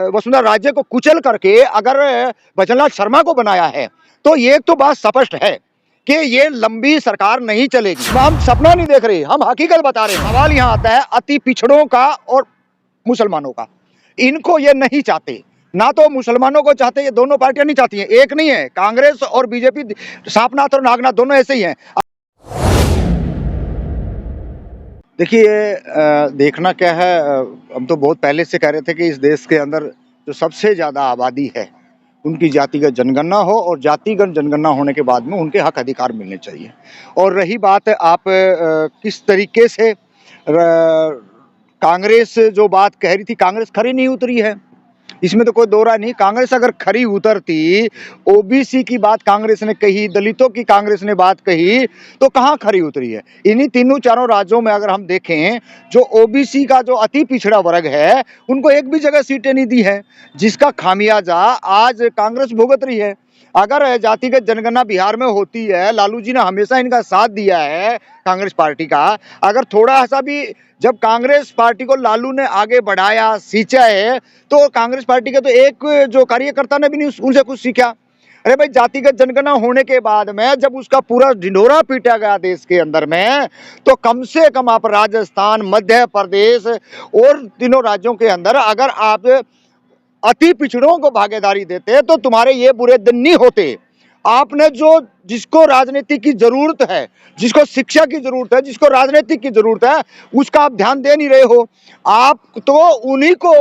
वसुंधरा राज्य को कुचल करके अगर भजनलाल शर्मा को बनाया है तो ये तो बात स्पष्ट है कि ये लंबी सरकार नहीं चलेगी। हम सपना नहीं देख रहे, हम हकीकत बता रहे हैं। सवाल यहाँ आता है अति पिछड़ों का और मुसलमानों का। इनको ये नहीं चाहते, ना तो मुसलमानों को चाहते, ये दोनों पार्टियां नहीं चाहती हैं, एक नहीं है। कांग्रेस और बीजेपी सांपनाथ और नागनाथ दोनों ऐसे ही हैं। देखिए देखना क्या है, हम तो बहुत पहले से कह रहे थे कि इस देश के अंदर जो सबसे ज़्यादा आबादी है उनकी जातिगत जनगणना हो और जातिगत जनगणना होने के बाद में उनके हक अधिकार मिलने चाहिए। और रही बात आप किस तरीके से कांग्रेस जो बात कह रही थी, कांग्रेस खरी नहीं उतरी है, इसमें तो कोई दो राय नहीं। कांग्रेस अगर खरी उतरती, ओबीसी की बात कांग्रेस ने कही, दलितों की कांग्रेस ने बात कही, तो कहाँ खरी उतरी है। इन्हीं तीनों चारों राज्यों में अगर हम देखें, जो ओबीसी का जो अति पिछड़ा वर्ग है उनको एक भी जगह सीटें नहीं दी है, जिसका खामियाजा आज कांग्रेस भुगत रही है। अगर जातिगत जनगणना बिहार में होती है, लालू जी ने हमेशा इनका साथ दिया है कांग्रेस पार्टी का, अगर थोड़ा सा भी जब कांग्रेस पार्टी को लालू ने आगे बढ़ाया, सींचा है, तो कांग्रेस पार्टी के तो एक जो कार्यकर्ता ने भी नहीं उनसे कुछ सीखा। अरे भाई, जातिगत जनगणना होने के बाद में जब उसका पूरा ढिंढोरा पीटा गया देश के अंदर में, तो कम से कम आप राजस्थान, मध्य प्रदेश और तीनों राज्यों के अंदर अगर आप अति पिछड़ों को भागीदारी देते तो तुम्हारे ये बुरे दिन नहीं होते। आपने जो जिसको राजनीति की जरूरत है, जिसको शिक्षा की जरूरत है, जिसको राजनीति की जरूरत है, उसका आप ध्यान दे नहीं रहे हो। आप तो उन्हीं को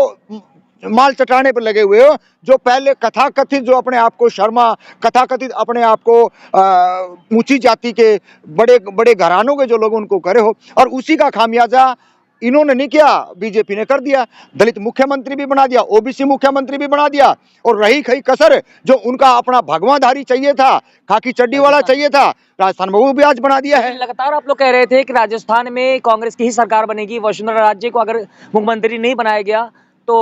माल चटाने पर लगे हुए हो जो पहले कथाकथित, जो अपने आप को शर्मा, कथाकथित अपने आप को ऊंची जाति के बड़े बड़े घरानों के जो लोग उनको करे हो, और उसी का खामियाजा इन्होंने नहीं किया, बीजेपी ने कर दिया। दलित मुख्यमंत्री भी बना दिया, ओबीसी मुख्यमंत्री भी बना दिया, और रही खई कसर जो उनका अपना भगवाधारी चाहिए था, खाकी चड्डी वाला चाहिए था, राजस्थान में वो भी आज बना दिया है। लगातार आप लोग कह रहे थे कि राजस्थान में कांग्रेस की ही सरकार बनेगी, वसुंधरा राज्य को अगर मुख्यमंत्री नहीं बनाया गया तो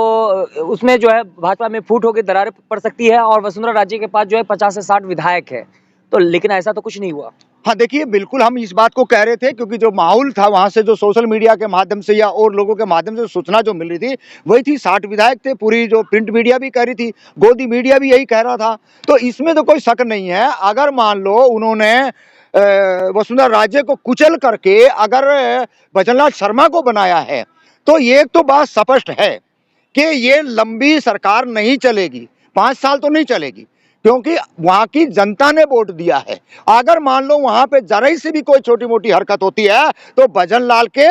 उसमें जो है भाजपा में फूट होकर दरार पड़ सकती है, और वसुंधरा राज्य के पास जो है 50 से 60 विधायक है। तो लेकिन ऐसा तो कुछ नहीं हुआ। हाँ देखिए, बिल्कुल हम इस बात को कह रहे थे, क्योंकि जो माहौल था वहां से, जो सोशल मीडिया के माध्यम से या और लोगों के माध्यम से सूचना जो मिल रही थी वही थी, 60 विधायक थे। पूरी जो प्रिंट मीडिया भी कह रही थी, गोदी मीडिया भी यही कह रहा था। तो इसमें तो कोई शक नहीं है। अगर मान लो उन्होंने वसुंधरा राज्य को कुचल करके अगर भजनलाल शर्मा को बनाया है, तो ये तो बात स्पष्ट है कि ये लंबी सरकार नहीं चलेगी, 5 साल तो नहीं चलेगी, क्योंकि वहां की जनता ने वोट दिया है। अगर मान लो वहां पे जरा से भी कोई छोटी मोटी हरकत होती है तो भजनलाल के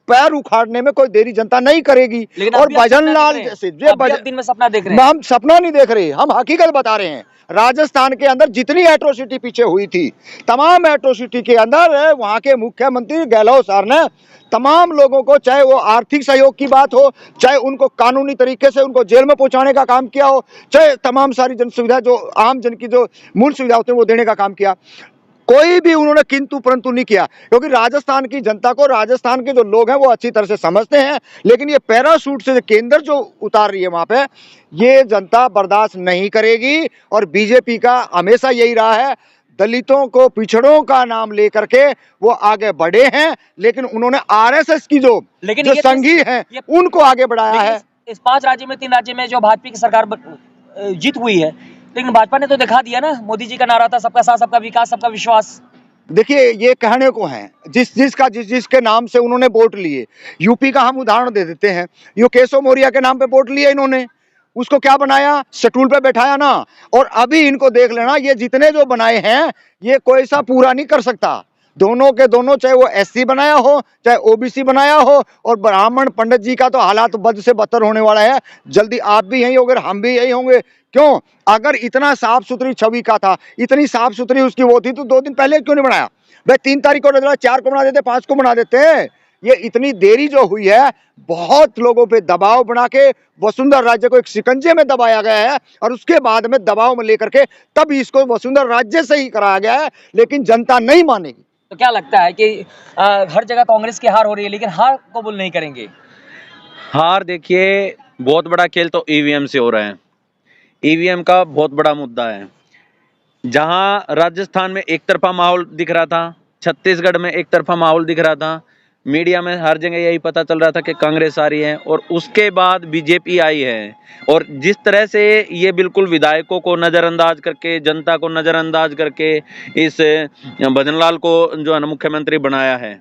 पैर उखाड़ने में कोई देरी जनता नहीं करेगी। और भजनलाल जैसे दिन में सपना देख रहे हैं, हम सपना नहीं देख रहे, हम हकीकत बता रहे हैं। राजस्थान के अंदर जितनी एट्रोसिटी पीछे हुई थी, तमाम एट्रोसिटी के अंदर वहां के मुख्यमंत्री गहलोत सर ने तमाम लोगों को, चाहे वो आर्थिक सहयोग की बात हो, चाहे उनको कानूनी तरीके से उनको जेल में पहुंचाने का काम किया हो, चाहे तमाम सारी जन सुविधा जो आम जन की जो मूल सुविधा होती है वो देने का काम किया। कोई भी उन्होंने किंतु परंतु नहीं किया, क्योंकि राजस्थान की जनता को, राजस्थान के जो लोग हैं वो अच्छी तरह से समझते हैं। लेकिन ये पैराशूट से केंद्र जो उतार रही है वहां पे, ये जनता बर्दाश्त नहीं करेगी। और बीजेपी का हमेशा यही रहा है, दलितों को, पिछड़ों का नाम लेकर के वो आगे बढ़े हैं, लेकिन उन्होंने आरएसएस की जो संघी हैं उनको आगे बढ़ाया है। इस 5 राज्य में 3 राज्य में जो भाजपा की सरकार जीत हुई है, लेकिन भाजपा ने तो दिखा दिया ना, मोदी जी का नारा था सबका साथ, सबका विकास, सबका विश्वास। देखिए, ये कहने को है, जिसके नाम से उन्होंने वोट लिए। यूपी का हम उदाहरण दे देते हैं, यो केशव मौर्य के नाम पे वोट लिए इन्होंने, उसको क्या बनाया, स्टूल पे बैठाया ना। और अभी इनको देख लेना, ये जितने जो बनाए हैं ये कोई सा पूरा नहीं कर सकता। दोनों के दोनों, चाहे वो एससी बनाया हो, चाहे ओबीसी बनाया हो। और ब्राह्मण पंडित जी का तो हालात बद से बदतर होने वाला है। जल्दी आप भी यही होंगे, हम भी यही होंगे। क्यों? अगर इतना साफ सुथरी छवि का था, इतनी साफ सुथरी उसकी वो थी, तो 2 दिन पहले क्यों नहीं बनाया भाई? 3 तारीख को 4 को बना देते, 5 को बना देते। ये इतनी देरी जो हुई है, बहुत लोगों पे दबाव बना के वसुंधरा राज्य को एक शिकंजे में दबाया गया है, और उसके बाद में दबाव में लेकर के तब इसको वसुंधरा राज्य से ही कराया गया है। लेकिन जनता नहीं मानेगी। तो क्या लगता है कि हर जगह कांग्रेस की हार हो रही है, लेकिन हार कबूल नहीं करेंगे? हार देखिए, बहुत बड़ा खेल तो ईवीएम से हो रहा है। ईवीएम का बहुत बड़ा मुद्दा है। जहां राजस्थान में एक तरफा माहौल दिख रहा था, छत्तीसगढ़ में एक तरफा माहौल दिख रहा था, मीडिया में हर जगह यही पता चल रहा था कि कांग्रेस आ रही है, और उसके बाद बीजेपी आई है। और जिस तरह से ये बिल्कुल विधायकों को नज़रअंदाज करके, जनता को नज़रअंदाज करके इस भजनलाल को जो है ना मुख्यमंत्री बनाया है,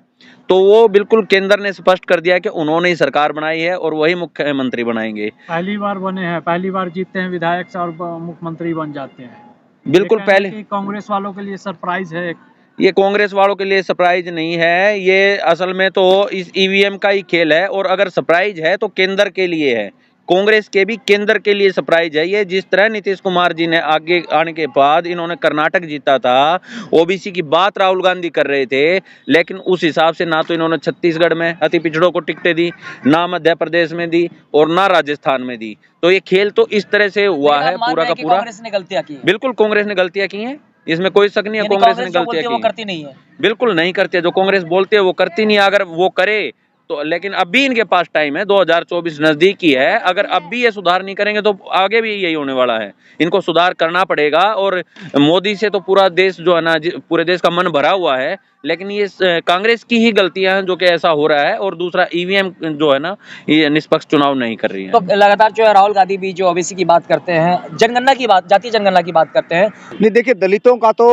तो वो बिल्कुल केंद्र ने स्पष्ट कर दिया कि उन्होंने ही सरकार बनाई है और वही मुख्यमंत्री बनाएंगे। पहली बार बने हैं, पहली बार जीतते हैं विधायक से और मुख्यमंत्री बन जाते हैं। बिल्कुल पहले कांग्रेस वालों के लिए सरप्राइज है। ये कांग्रेस वालों के लिए सरप्राइज नहीं है, ये असल में तो इस ईवीएम का ही खेल है। और अगर सरप्राइज है तो केंद्र के लिए है, कांग्रेस के भी केंद्र के लिए सरप्राइज है। ये जिस तरह नीतीश कुमार जी ने आगे आने के बाद इन्होंने कर्नाटक जीता था, ओबीसी की बात राहुल गांधी कर रहे थे, लेकिन उस हिसाब से ना तो इन्होंने छत्तीसगढ़ में अति पिछड़ों को टिकटें दी, ना मध्य प्रदेश में दी और ना राजस्थान में दी। तो ये खेल तो इस तरह से हुआ है पूरा का पूरा। कांग्रेस ने गलतियां की हैं। बिल्कुल कांग्रेस ने गलतियां की हैं, इसमें कोई शक नहीं है। कांग्रेस ने गलतियां की, वो करती नहीं है। बिल्कुल नहीं करती है। जो कांग्रेस बोलते है वो करती नहीं है। अगर वो करे तो, लेकिन अभी इनके पास टाइम है, 2024 नजदीकी है। अगर अब भी ये सुधार नहीं करेंगे तो आगे भी यही होने वाला है। इनको सुधार करना पड़ेगा। और मोदी से तो पूरा देश जो है ना, पूरे देश का मन भरा हुआ है, लेकिन ये कांग्रेस की ही गलतियां हैं जो कि ऐसा हो रहा है। और दूसरा ईवीएम जो है ना, ये निष्पक्ष चुनाव नहीं कर रही है। तो लगातार जो है राहुल गांधी भी जो ओबीसी की बात करते हैं, जनगणना की बात, जातीय जनगणना की बात करते हैं। नहीं, देखिए, दलितों का तो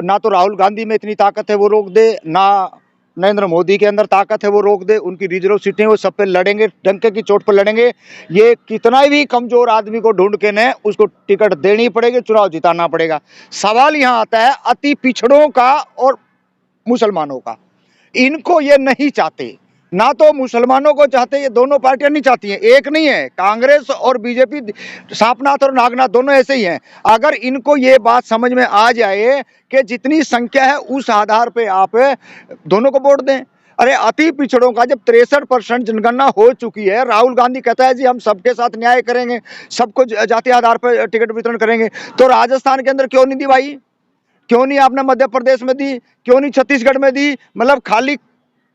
ना तो राहुल गांधी में इतनी ताकत है वो रोक दे, ना नरेंद्र मोदी के अंदर ताकत है वो रोक दे। उनकी रिजर्व सीटें वो सब पे लड़ेंगे, डंके की चोट पर लड़ेंगे। ये कितना भी कमजोर आदमी को ढूंढ के न उसको टिकट देनी पड़ेगी, चुनाव जिताना पड़ेगा। सवाल यहाँ आता है अति पिछड़ों का और मुसलमानों का। इनको ये नहीं चाहते, ना तो मुसलमानों को चाहते, ये दोनों पार्टियां नहीं चाहती हैं, एक नहीं है। कांग्रेस और बीजेपी, सांपनाथ और नागनाथ दोनों ऐसे ही हैं। अगर इनको ये बात समझ में आ जाए कि जितनी संख्या है उस आधार पे आप दोनों को वोट दें। अरे अति पिछड़ों का जब 63% जनगणना हो चुकी है, राहुल गांधी कहता है जी हम सबके साथ न्याय करेंगे, सबको जातीय आधार पर टिकट वितरण करेंगे, तो राजस्थान के अंदर क्यों नहीं दी भाई? क्यों नहीं आपने मध्य प्रदेश में दी? क्यों नहीं छत्तीसगढ़ में दी? मतलब खाली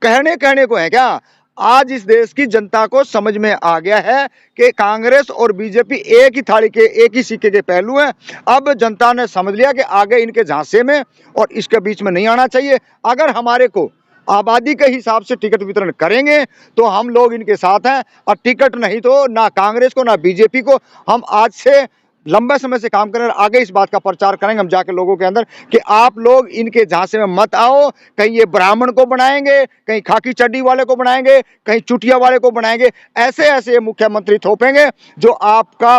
कहने को है क्या? आज इस देश की जनता को समझ में आ गया है कि कांग्रेस और बीजेपी एक ही थाली के, एक ही सिक्के के पहलू हैं। अब जनता ने समझ लिया कि आगे इनके झांसे में और इसके बीच में नहीं आना चाहिए। अगर हमारे को आबादी के हिसाब से टिकट वितरण करेंगे तो हम लोग इनके साथ हैं, और टिकट नहीं तो ना कांग्रेस को ना बीजेपी को। हम आज से लंबे समय से काम करें, आगे इस बात का प्रचार करेंगे हम जाके लोगों के अंदर कि आप लोग इनके झांसे में मत आओ। कहीं ये ब्राह्मण को बनाएंगे, कहीं खाकी चड्डी वाले को बनाएंगे, कहीं चुटिया वाले को बनाएंगे। ऐसे ऐसे मुख्यमंत्री थोपेंगे जो आपका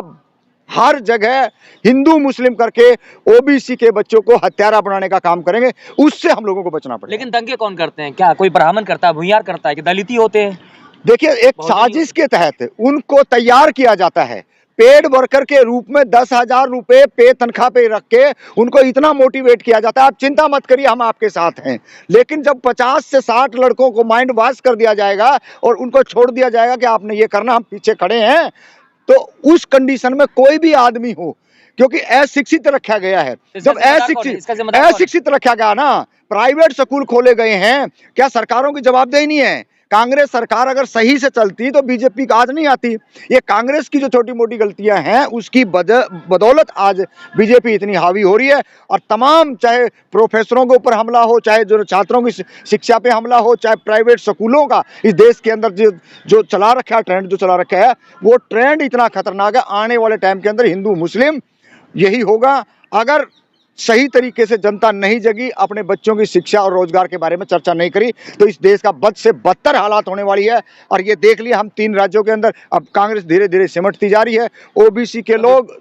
हर जगह हिंदू मुस्लिम करके ओबीसी के बच्चों को हत्यारा बनाने का काम करेंगे। उससे हम लोगों को बचना पड़ेगा। लेकिन दंगे कौन करते हैं? क्या कोई ब्राह्मण करता है, भूमियार करता है कि दलित ही होते हैं? देखिए, एक साजिश के तहत उनको तैयार किया जाता है। पेड वर्कर के रूप में 10,000 रुपए पे तनख्वाह पे रख के उनको इतना मोटिवेट किया जाता है, आप चिंता मत करिए हम आपके साथ हैं। लेकिन जब 50 से 60 लड़कों को माइंड वॉश कर दिया जाएगा और उनको छोड़ दिया जाएगा कि आपने ये करना, हम पीछे खड़े हैं, तो उस कंडीशन में कोई भी आदमी हो, क्योंकि अशिक्षित रखा गया है। जब अशिक्षित रखा गया ना, प्राइवेट स्कूल खोले गए हैं, क्या सरकारों की जवाबदेही नहीं है? कांग्रेस सरकार अगर सही से चलती तो बीजेपी आज नहीं आती। ये कांग्रेस की जो छोटी मोटी गलतियां हैं उसकी बदौलत आज बीजेपी इतनी हावी हो रही है। और तमाम, चाहे प्रोफेसरों के ऊपर हमला हो, चाहे जो छात्रों की शिक्षा पे हमला हो, चाहे प्राइवेट स्कूलों का इस देश के अंदर जो चला रखा है, ट्रेंड जो चला रखा है, वो ट्रेंड इतना खतरनाक है। आने वाले टाइम के अंदर हिंदू मुस्लिम यही होगा। अगर सही तरीके से जनता नहीं जगी, अपने बच्चों की शिक्षा और रोजगार के बारे में चर्चा नहीं करी, तो इस देश का बद से बदतर हालात होने वाली है। और ये देख लिया हम 3 राज्यों के अंदर, अब कांग्रेस धीरे धीरे सिमटती जा रही है। ओबीसी के लोग,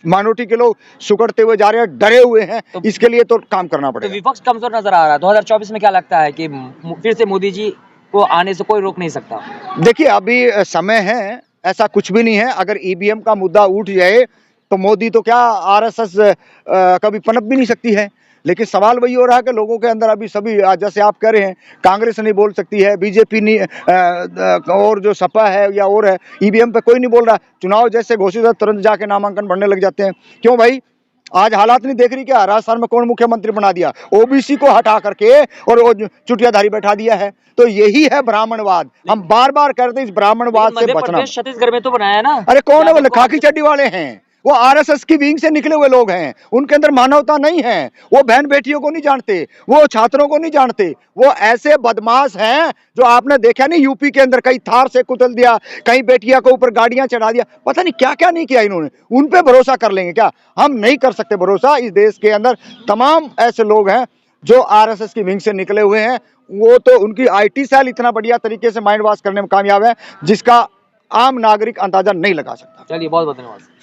माइनॉरिटी के लोग सुकड़ते हुए जा रहे हैं, डरे हुए हैं। तो इसके लिए तो काम करना तो पड़ेगा। विपक्ष कमजोर नजर आ रहा है। 2024 में क्या लगता है कि फिर से मोदी जी को आने से कोई रोक नहीं सकता? देखिए, अभी समय है, ऐसा कुछ भी नहीं है। अगर ईवीएम का मुद्दा उठ जाए तो मोदी तो क्या, आरएसएस कभी पनप भी नहीं सकती है। लेकिन सवाल वही हो रहा है कि लोगों के अंदर अभी सभी, जैसे आप कह रहे हैं, कांग्रेस नहीं बोल सकती है, बीजेपी नहीं, और जो सपा है या और है, ईवीएम पे कोई नहीं बोल रहा। चुनाव जैसे घोषित है तुरंत जाके नामांकन भरने लग जाते हैं। क्यों भाई? आज हालात नहीं देख रही क्या? राजस्थान में कौन मुख्यमंत्री बना दिया? ओबीसी को हटा करके और वो चुटियाधारी बैठा दिया है। तो यही है ब्राह्मणवाद। हम बार बार कहते हैं इस ब्राह्मणवाद से बचना। छत्तीसगढ़ में तो बनाया ना। अरे कौन है वो? खाकी चड्डी वाले हैं। वो आरएसएस की विंग से निकले हुए लोग हैं, उनके अंदर मानवता नहीं है, वो बहन बेटियों को नहीं जानते, वो छात्रों को नहीं जानते, वो ऐसे बदमाश हैं जो आपने देखा नहीं यूपी के अंदर कहीं थार से कुचल दिया, कहीं बेटिया को ऊपर गाड़ियां चढ़ा दिया, पता नहीं क्या क्या नहीं किया इन्होंने। उन पे भरोसा कर लेंगे क्या? हम नहीं कर सकते भरोसा। इस देश के अंदर तमाम ऐसे लोग हैं जो आरएसएस की विंग से निकले हुए हैं, वो तो उनकी आईटी सेल इतना बढ़िया तरीके से माइंड वॉश करने में कामयाब है जिसका आम नागरिक अंदाजा नहीं लगा सकता। चलिए बहुत बहुत धन्यवाद।